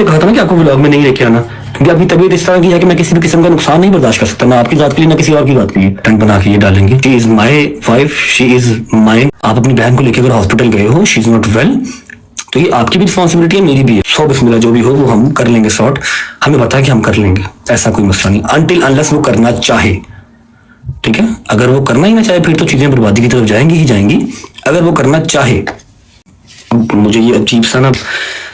से कहा था ना कि आपको व्लॉग में नहीं लेके आना, क्योंकि आपकी तबीयत इस तरह की है कि मैं किसी भी किस्म का नुकसान नहीं बर्दाश्त कर सकता, ना आपकी जात के लिए ना किसी और की जात के लिए। टंग बना के ये डालेंगे, she is my wife, she is mine. आप अपनी बहन को लेकर अगर हॉस्पिटल गए हो, शी इज नॉट वेल, तो ये आपकी भी रिस्पॉन्सिबिलिटी है, मेरी भी है। सौ बिस्मिल्लाह, जो भी हो वो हम कर लेंगे सॉर्ट। हमें पता है कि हम कर लेंगे, ऐसा कोई मसला नहीं, अनटिल अनलेस वो करना चाहे। ठीक है, अगर वो करना ही ना चाहे फिर तो चीजें बर्बादी की तरफ जाएंगी ही जाएंगी। अगर वो करना चाहे, मुझे ये अजीब सा ना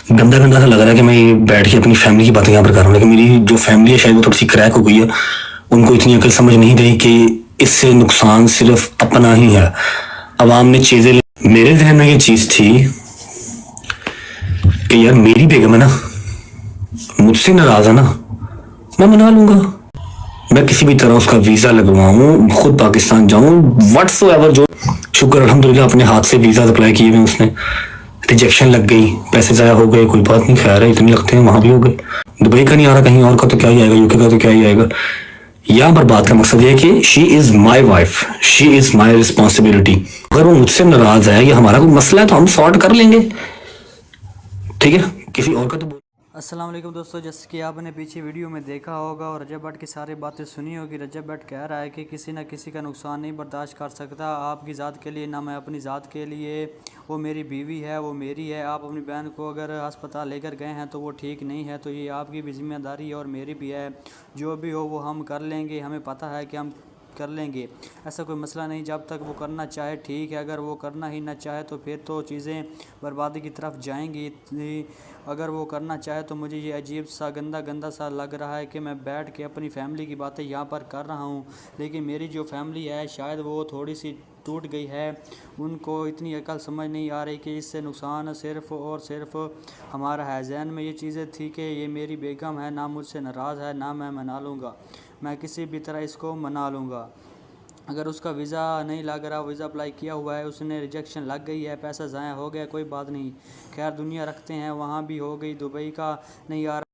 गंदा गंदा सा लग रहा है कि मैं ये बैठ के अपनी फैमिली की बातें यहाँ पर कर रहा हूँ, लेकिन मेरी जो फैमिली है शायद वो थोड़ी सी क्रैक हो गई है। उनको इतनी अकल समझ नहीं गई कि इससे नुकसान सिर्फ अपना ही है। अवाम ने चीजें मेरे जहन में ये चीज थी कि यार मेरी बेगम है ना, मुझसे नाराज है ना, मैं मना लूंगा। मैं किसी भी तरह उसका वीजा लगवाऊं, खुद पाकिस्तान जाऊं, व्हाट्सोएवर जो। शुक्र अल्हम्दुलिल्लाह अपने हाथ से वीजा अप्लाई किए में उसने, रिजेक्शन लग गई, पैसे जाया हो गए, कोई बात नहीं, खैर है, इतने लगते हैं, वहां भी हो गए। दुबई का नहीं आ रहा, कहीं और का तो क्या ही आएगा, यूके का तो क्या ही आएगा। यहाँ पर बात का मकसद ये है कि she is my wife, she is my responsibility. अगर वो मुझसे नाराज है, ये हमारा कोई मसला है तो हम सॉर्ट कर लेंगे, ठीक है, किसी और का तो। अस्सलाम वालेकुम दोस्तों, जैसे कि आपने पीछे वीडियो में देखा होगा और रजब भट्ट की सारी बातें सुनी होगी। रजब भट्ट कह रहा है कि किसी न किसी का नुकसान नहीं बर्दाश्त कर सकता, आपकी ज़ात के लिए ना मैं अपनी ज़ात के लिए। वो मेरी बीवी है, वो मेरी है। आप अपनी बहन को अगर अस्पताल लेकर गए हैं तो वो ठीक नहीं है, तो ये आपकी भी जिम्मेदारी है और मेरी भी है। जो भी हो वो हम कर लेंगे, हमें पता है कि हम कर लेंगे, ऐसा कोई मसला नहीं। जब तक वो करना चाहे ठीक है, अगर वो करना ही ना चाहे तो फिर तो चीज़ें बर्बादी की तरफ जाएंगी। अगर वो करना चाहे तो मुझे ये अजीब सा गंदा गंदा सा लग रहा है कि मैं बैठ के अपनी फ़ैमिली की बातें यहाँ पर कर रहा हूँ, लेकिन मेरी जो फैमिली है शायद वो थोड़ी सी टूट गई है। उनको इतनी अकल समझ नहीं आ रही कि इससे नुकसान सिर्फ़ और सिर्फ हमारा है। जहन में ये चीज़ें थी कि ये मेरी बेगम है, ना मुझसे नाराज़ है, ना मैं मना लूँगा, मैं किसी भी तरह इसको मना लूँगा। अगर उसका वीज़ा नहीं लग रहा, वीज़ा अप्लाई किया हुआ है, उसने रिजेक्शन लग गई है, पैसा ज़ाया हो गया, कोई बात नहीं, खैर दुनिया रखते हैं, वहाँ भी हो गई। दुबई का नहीं आ रहा।